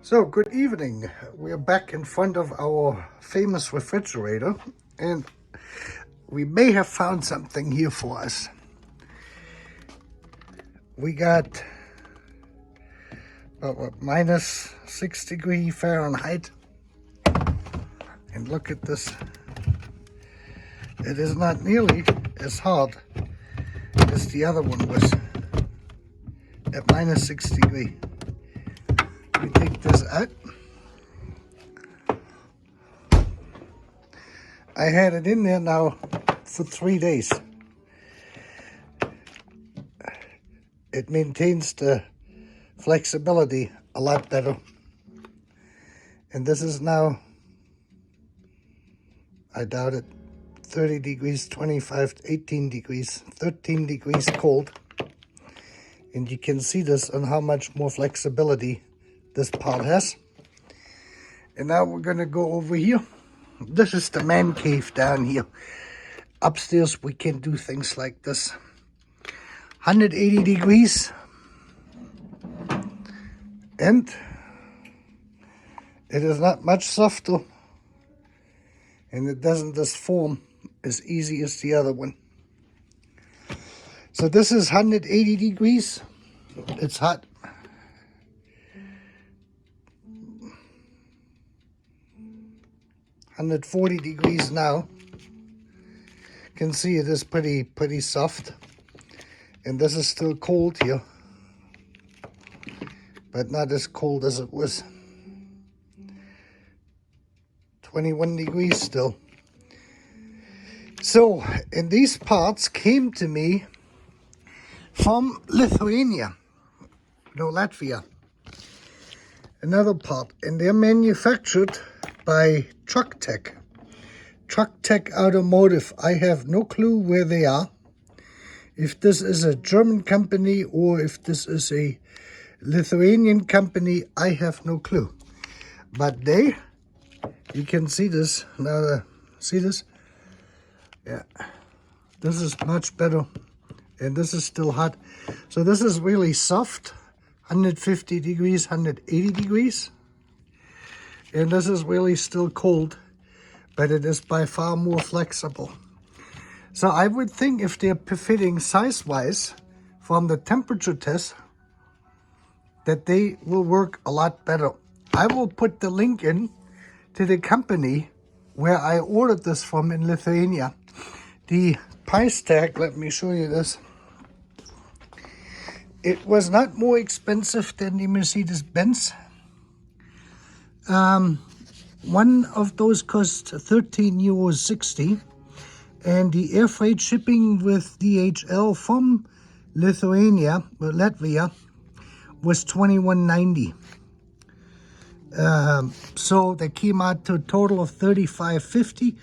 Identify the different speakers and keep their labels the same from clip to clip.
Speaker 1: So, good evening. We're back in front of our famous refrigerator, and we may have found something here for us. We got minus 6 degrees Fahrenheit, and look at this. It is not nearly as hot as the other one was at minus 6 degrees. We take this out. I had it in there now for 3 days. It maintains the flexibility a lot better. And this is now, I doubt it, 30 degrees, 25, 18 degrees, 13 degrees cold. And you can see this on how much more flexibility this part has. And now we're gonna go over here. This is the man cave down here. Upstairs we can do things like this. 180 degrees. And it is not much softer. And it doesn't just form as easy as the other one. So this is 180 degrees. It's hot. $140 degrees now. You can see it is pretty soft. And this is still cold here, but not as cold as it was. 21 degrees still. So, and these parts came to me from Lithuania, no, Latvia. Another part, and they're manufactured by Truck Tech Automotive. I have no clue where they are. If this is a German company or if this is a Lithuanian company, I have no clue. But you can see this now. See this? Yeah, this is much better, and this is still hot. So this is really soft, 150 degrees, 180 degrees. And this is really still cold, but it is by far more flexible. So I would think if they're fitting size-wise from the temperature test, that they will work a lot better. I will put the link in to the company where I ordered this from in Lithuania. The price tag, let me show you this. It was not more expensive than the Mercedes-Benz. One of those cost €13.60, and the air freight shipping with DHL from Latvia, was $21.90. So they came out to a total of $35.50,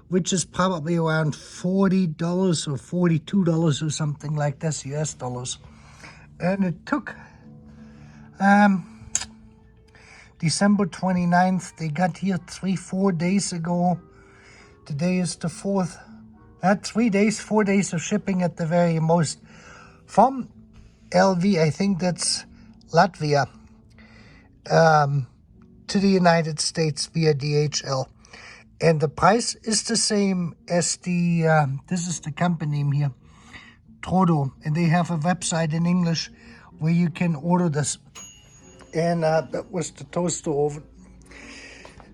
Speaker 1: which is probably around $40 or $42 or something like this, US dollars. And it took December 29th. They got here 4 days ago. Today is the 4th. 3 days, 4 days of shipping at the very most. From LV, I think that's Latvia, to the United States via DHL. And the price is the same as this is the company name here, Todo. And they have a website in English where you can order this. And that was the toaster oven.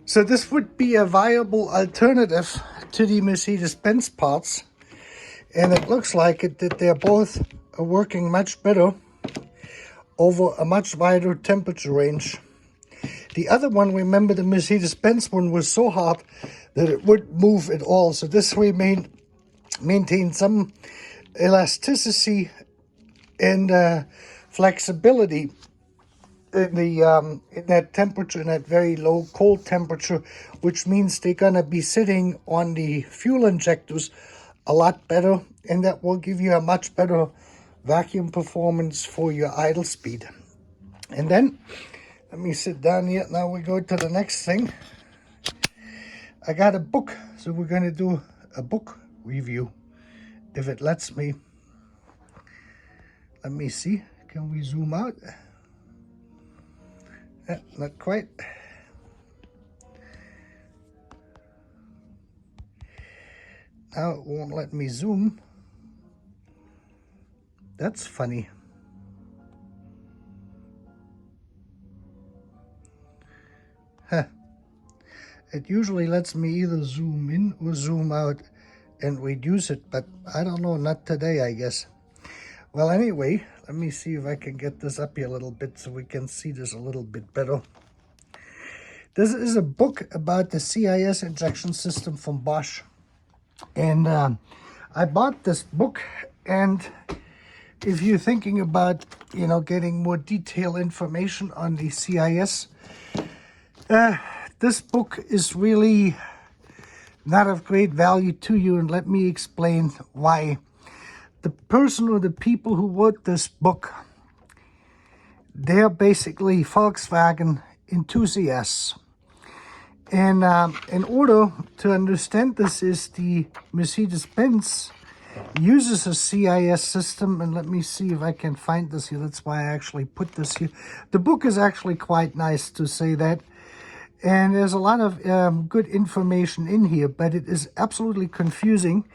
Speaker 1: So this would be a viable alternative to the Mercedes-Benz parts. And it looks like it that they're both working much better over a much wider temperature range. The other one, remember, the Mercedes-Benz one was so hot that it wouldn't move at all. So this maintained some elasticity and flexibility in that temperature, in that very low cold temperature, which means they're gonna be sitting on the fuel injectors a lot better, and that will give you a much better vacuum performance for your idle speed. And then let me sit down here. Now we go to the next thing. I got a book, so we're gonna do a book review if it lets me. Let me see. Can we zoom out? Not quite. Now it won't let me zoom. That's funny. Huh. It usually lets me either zoom in or zoom out and reduce it, but I don't know, not today, I guess. Well, anyway, let me see if I can get this up here a little bit so we can see this a little bit better. This is a book about the CIS injection system from Bosch. And I bought this book, and if you're thinking about, you know, getting more detailed information on the CIS, this book is really not of great value to you, and let me explain why. The person or the people who wrote this book, they're basically Volkswagen enthusiasts. And in order to understand this, is the Mercedes-Benz uses a CIS system, and let me see if I can find this here. That's why I actually put this here. The book is actually quite nice, to say that. And there's a lot of good information in here, but it is absolutely confusing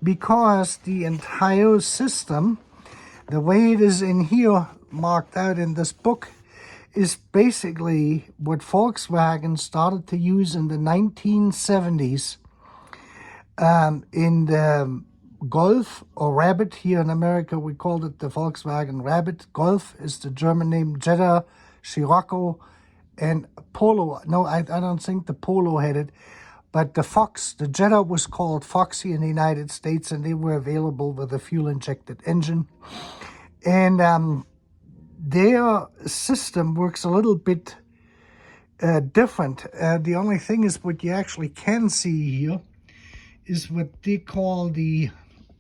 Speaker 1: because the entire system, the way it is in here, marked out in this book, is basically what Volkswagen started to use in the 1970s in the Golf or Rabbit. Here in America, we called it the Volkswagen Rabbit. Golf is the German name, Jetta, Scirocco, and Polo. No, I don't think the Polo had it, but the Fox, the Jetta was called Foxy in the United States, and they were available with a fuel-injected engine. And their system works a little bit different. The only thing is what you actually can see here is what they call the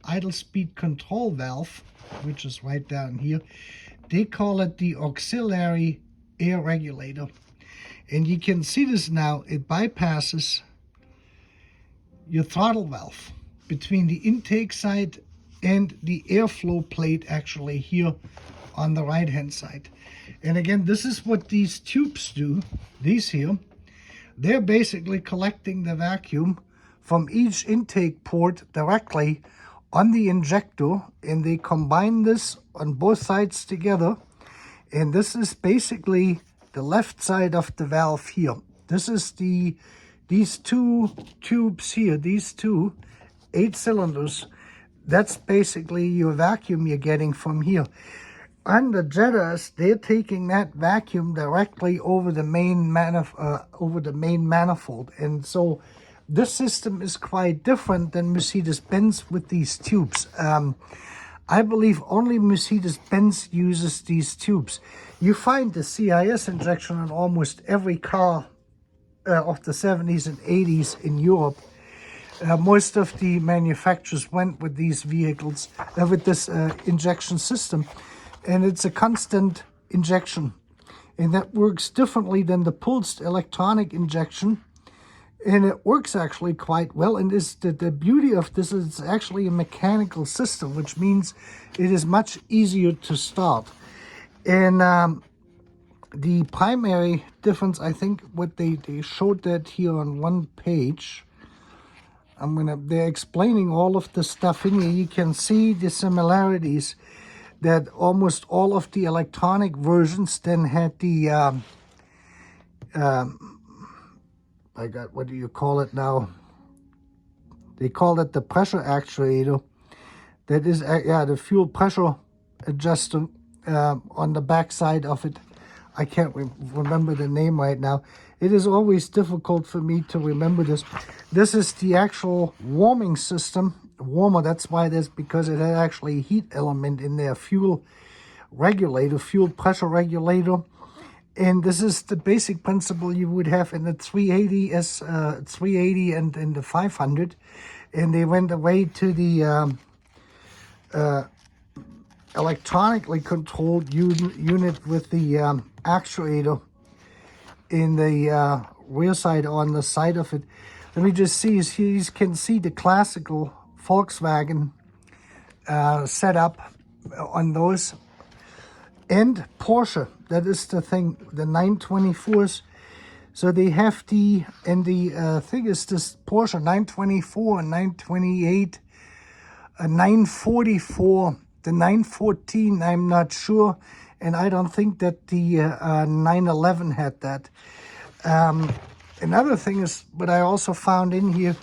Speaker 1: idle speed control valve, which is right down here. They call it the auxiliary air regulator. And you can see this now, it bypasses your throttle valve between the intake side and the airflow plate, actually here on the right hand side. And again, this is what these tubes do. These here, they're basically collecting the vacuum from each intake port directly on the injector, and they combine this on both sides together. And this is basically the left side of the valve here. This is these two tubes here, these two 8 cylinders. That's basically your vacuum you're getting from here. On the Jettas, they're taking that vacuum directly over the main manifold, and so this system is quite different than Mercedes-Benz with these tubes. I believe only Mercedes-Benz uses these tubes. You find the CIS injection in almost every car of the 70s and 80s in Europe. Most of the manufacturers went with these vehicles, with this injection system. And it's a constant injection, and that works differently than the pulsed electronic injection, and it works actually quite well. And the beauty of this is it's actually a mechanical system, which means it is much easier to start. And the primary difference, I think, what they showed that here on one page. They're explaining all of the stuff in here. You can see the similarities, that almost all of the electronic versions then had the, what do you call it now? They call it the pressure actuator. That is, the fuel pressure adjuster on the back side of it. I can't remember the name right now. It is always difficult for me to remember this. This is the actual warming system. Warmer, that's why there's, because it had actually a heat element in there, fuel regulator, fuel pressure regulator. And this is the basic principle you would have in the 380 and in the 500. And they went away to the electronically controlled unit with the actuator in the rear side on the side of it. Let me just see, you can see the classical Volkswagen setup on those. And Porsche, that is the thing, the 924s. So they have the, and the thing is this Porsche 924, 928, a 944, the 914, I'm not sure. And I don't think that the 911 had that. Another thing is, what I also found in here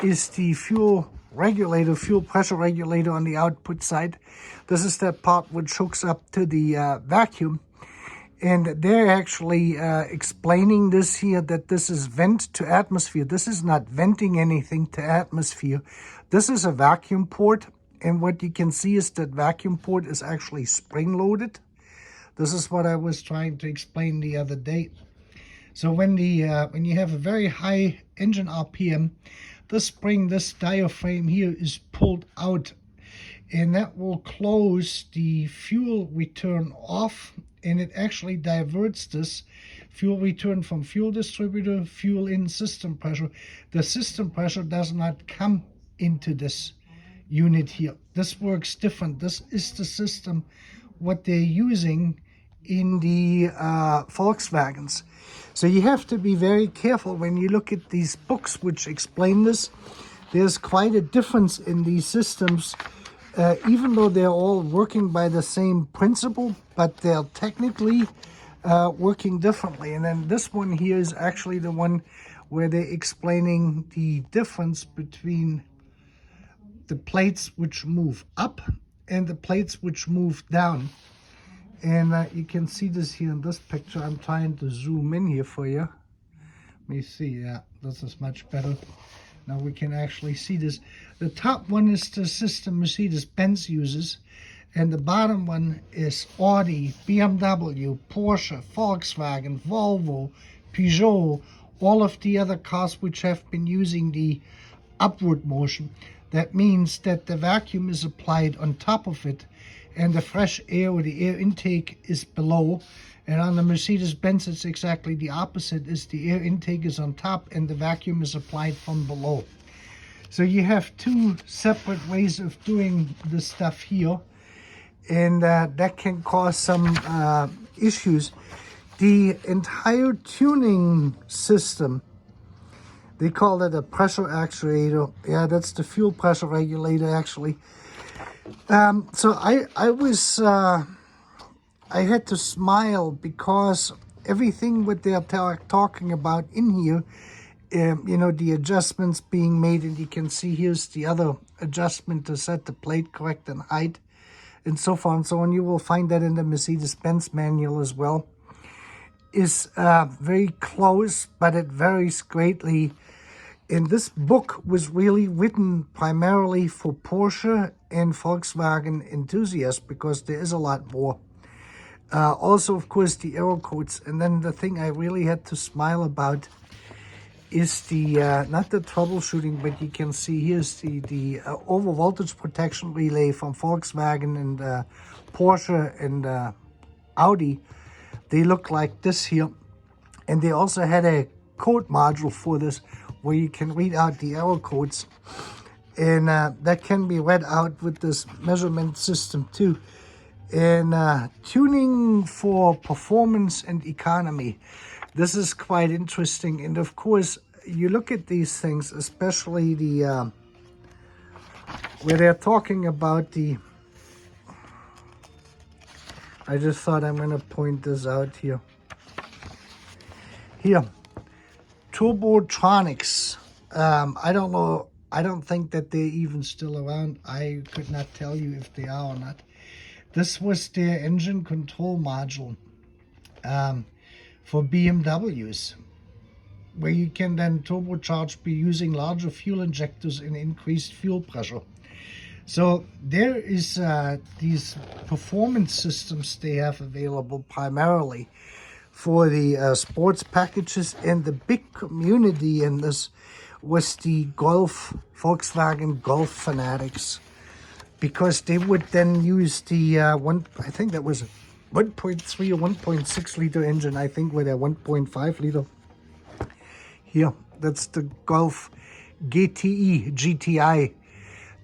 Speaker 1: is the fuel regulator, fuel pressure regulator on the output side. This is that part which hooks up to the vacuum. And they're actually explaining this here, that this is vent to atmosphere. This is not venting anything to atmosphere. This is a vacuum port. And what you can see is that vacuum port is actually spring-loaded. This is what I was trying to explain the other day. So when you have a very high engine RPM, this spring, this diaphragm here is pulled out. And that will close the fuel return off, and it actually diverts this fuel return from fuel distributor, fuel in system pressure. The system pressure does not come into this unit here. This works different. This is the system what they're using in the Volkswagens. So you have to be very careful when you look at these books which explain this. There's quite a difference in these systems. Even though they're all working by the same principle, but they're technically working differently. And then this one here is actually the one where they're explaining the difference between the plates which move up and the plates which move down. And you can see this here in this picture. I'm trying to zoom in here for you. Let me see. Yeah, this is much better. Now we can actually see this. The top one is the system Mercedes-Benz uses, and the bottom one is Audi, BMW, Porsche, Volkswagen, Volvo, Peugeot, all of the other cars which have been using the upward motion. That means that the vacuum is applied on top of it, and the fresh air or the air intake is below. And on the Mercedes-Benz, it's exactly the opposite. Is the air intake is on top and the vacuum is applied from below. So you have two separate ways of doing this stuff here, and that can cause some issues. The entire tuning system, they call it a pressure actuator. Yeah, that's the fuel pressure regulator actually. So I had to smile because everything what they're talking about in here, you know, the adjustments being made, and you can see here's the other adjustment to set the plate correct and height and so far and so on. You will find that in the Mercedes-Benz manual as well. Is very close, but it varies greatly. And this book was really written primarily for Porsche and Volkswagen enthusiasts because there is a lot more. Also, of course, the aero codes. And then the thing I really had to smile about is the, not the troubleshooting, but you can see here's the over voltage protection relay from Volkswagen and Porsche and Audi. They look like this here. And they also had a code module for this where you can read out the error codes. And that can be read out with this measurement system too. And tuning for performance and economy. This is quite interesting. And of course, you look at these things, especially the where they're talking about the, I just thought I'm going to point this out here. Here, Turbotronics. I don't know. I don't think that they're even still around. I could not tell you if they are or not. This was their engine control module for BMWs, where you can then turbocharge by using larger fuel injectors and increased fuel pressure. So there is these performance systems they have available primarily for the sports packages, and the big community in this was the Volkswagen Golf fanatics, because they would then use the I think that was 1.3 or 1.6 liter engine, I think, with a 1.5 liter. Here, that's the Golf GTI.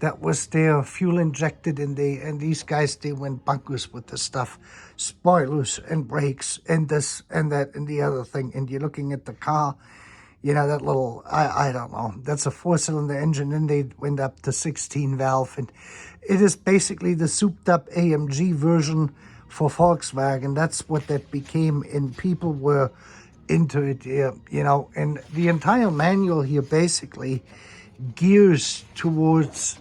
Speaker 1: that was there, fuel injected, and these guys, they went bonkers with the stuff, spoilers and brakes and this and that and the other thing. And you're looking at the car, you know, that little, I don't know, that's a 4-cylinder engine, and they went up to 16 valve, and it is basically the souped up AMG version for Volkswagen. That's what that became, and people were into it here, you know. And the entire manual here basically gears towards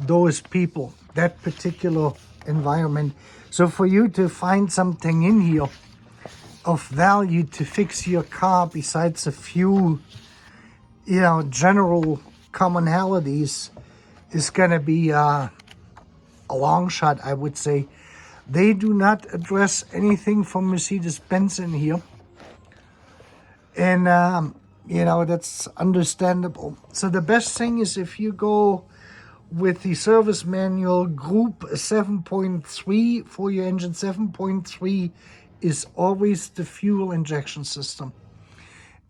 Speaker 1: those people, that particular environment. So for you to find something in here of value to fix your car, besides a few, you know, general commonalities, is going to be a long shot, I would say. They do not address anything from Mercedes-Benz in here. And, you know, that's understandable. So the best thing is if you go with the service manual group 7.3 for your engine. 7.3 is always the fuel injection system.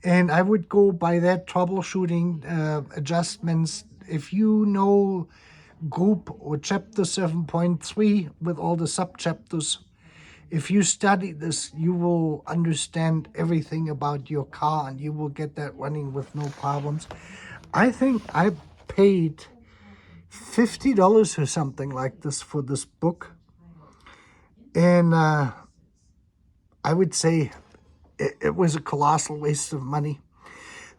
Speaker 1: And I would go by that troubleshooting adjustments. If you know group or chapter 7.3 with all the sub-chapters, if you study this, you will understand everything about your car, and you will get that running with no problems. I think I paid $50 or something like this for this book. And I would say it was a colossal waste of money.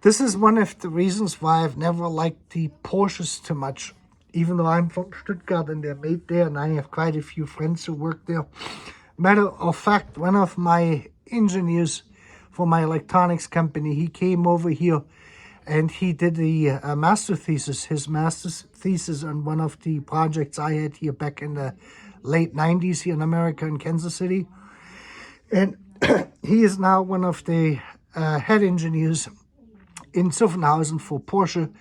Speaker 1: This is one of the reasons why I've never liked the Porsches too much, even though I'm from Stuttgart and they're made there, and I have quite a few friends who work there. Matter of fact, one of my engineers for my electronics company, he came over here and he did the master thesis, his master's thesis on one of the projects I had here back in the late 90s here in America, in Kansas City. And he is now one of the head engineers in Zuffenhausen for Porsche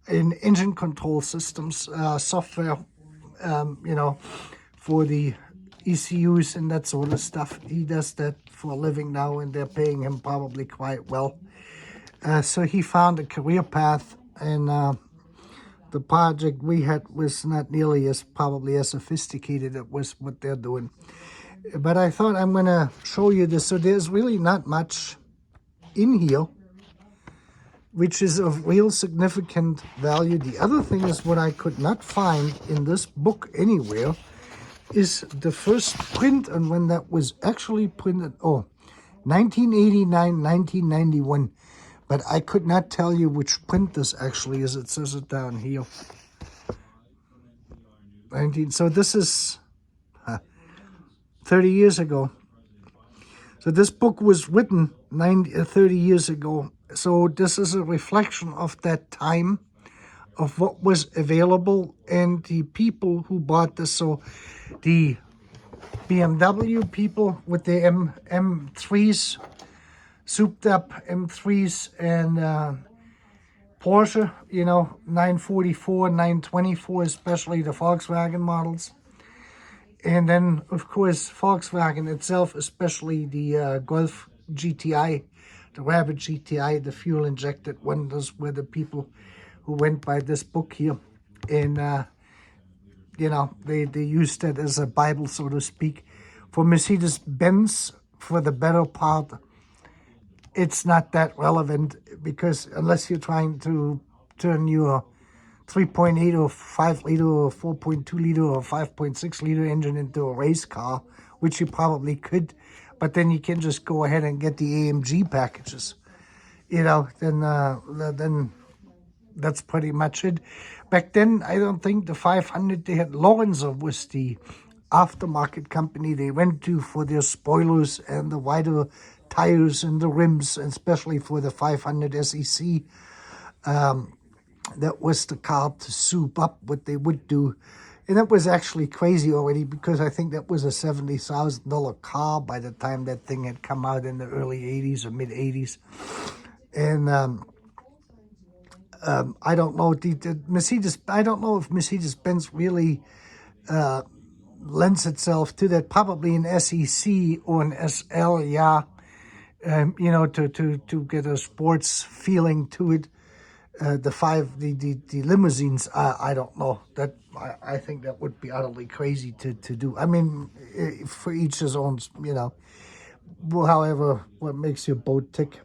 Speaker 1: in engine control systems, software, you know, for the ECUs and that sort of stuff. He does that for a living now, and they're paying him probably quite well. So he found a career path, and the project we had was not nearly as probably as sophisticated as was what they're doing. But I thought I'm going to show you this. So there's really not much in here, which is of real significant value. The other thing is, what I could not find in this book anywhere is the first print and when that was actually printed. Oh, 1989, 1991. But I could not tell you which print this actually is. It says it down here. So this is 30 years ago. So this book was written 30 years ago. So this is a reflection of that time, of what was available, and the people who bought this. So the BMW people with the M3s, souped up M3s, and Porsche, you know, 944, 924, especially the Volkswagen models. And then, of course, Volkswagen itself, especially the Golf GTI, the Rabbit GTI, the fuel-injected one. Those were the people who went by this book here. And, you know, they used that as a Bible, so to speak. For Mercedes-Benz, for the better part, it's not that relevant, because unless you're trying to turn your 3.8 or 5 liter or 4.2 liter or 5.6 liter engine into a race car, which you probably could, but then you can just go ahead and get the AMG packages, you know, then that's pretty much it. Back then, I don't think the 500, they had Lorenzo was the aftermarket company they went to for their spoilers and the wider tires and the rims, and especially for the 500 SEC. That was the car to soup up what they would do. And that was actually crazy already, because I think that was a $70,000 car by the time that thing had come out in the early 80s or mid 80s. And I don't know, the Mercedes, I don't know if Mercedes-Benz really lends itself to that. Probably an SEC or an SL, yeah, you know, to get a sports feeling to it. the limousines, I don't know. That I think that would be utterly crazy to do. I mean, for each his own, you know. Well, however, what makes your boat tick.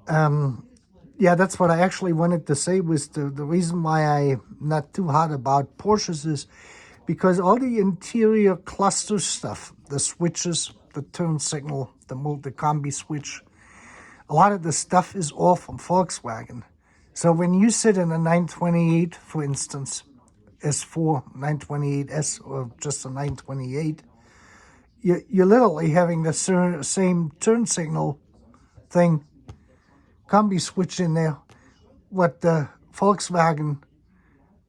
Speaker 1: Yeah, that's what I actually wanted to say, was the reason why I'm not too hot about Porsches is because all the interior cluster stuff, the switches, the turn signal, the multi-combi switch, a lot of the stuff is all from Volkswagen. So when you sit in a 928, for instance, S4, 928S, or just a 928, you're literally having the same turn signal thing, combi switch in there, what the Volkswagen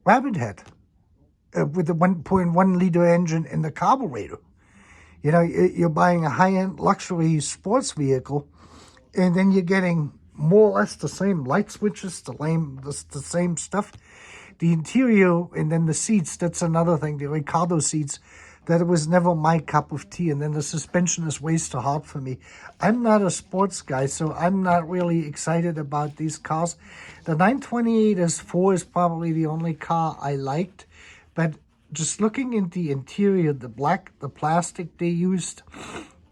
Speaker 1: Rabbit had with the 1.1 liter engine in the carburetor. You know, you're buying a high-end luxury sports vehicle, and then you're getting more or less the same light switches, the same stuff. The interior, and then the seats, that's another thing, the Ricardo seats, that was never my cup of tea. And then the suspension is way too hard for me. I'm not a sports guy, so I'm not really excited about these cars. The 928 S4 is probably the only car I liked, but just looking in the interior, the plastic they used,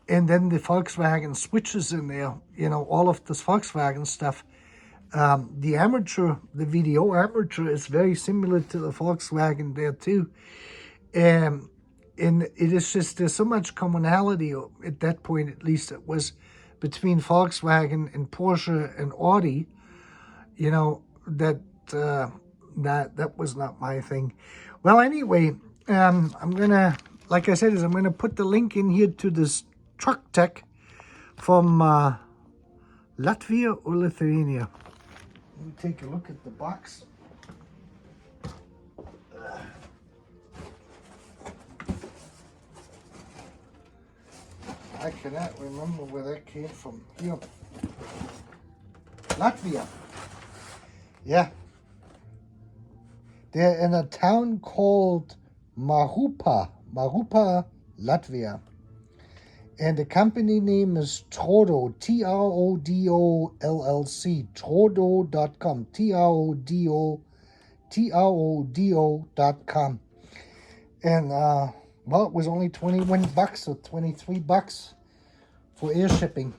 Speaker 1: and then the Volkswagen switches in there, you know, all of this Volkswagen stuff. The armature, the VDO armature, is very similar to the Volkswagen there too. And it is just, there's so much commonality at that point, at least it was, between Volkswagen and Porsche and Audi, you know, that that was not my thing. Well, anyway, I'm gonna, like I said, I'm gonna put the link in here to this truck tech from Latvia or Lithuania. Let me take a look at the box. I cannot remember where that came from. Here. Latvia. Yeah. They're in a town called Marupa, Latvia. And the company name is Trodo, Trodo LLC, Trodo.com, Trodo.com. And, well, it was only 21 bucks or 23 bucks for air shipping.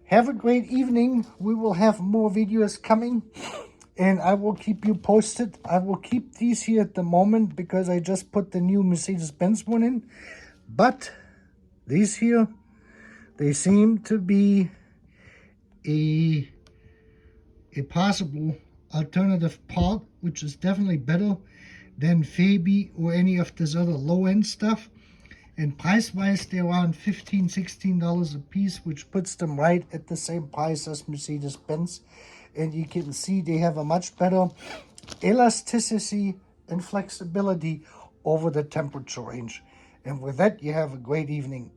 Speaker 1: Have a great evening. We will have more videos coming, and I will keep you posted. I will keep these here at the moment because I just put the new Mercedes-Benz one in. But these here, they seem to be a possible alternative part, which is definitely better than Fabi or any of this other low-end stuff. And price-wise, they're around $15, $16 a piece, which puts them right at the same price as Mercedes-Benz. And you can see they have a much better elasticity and flexibility over the temperature range. And with that, you have a great evening.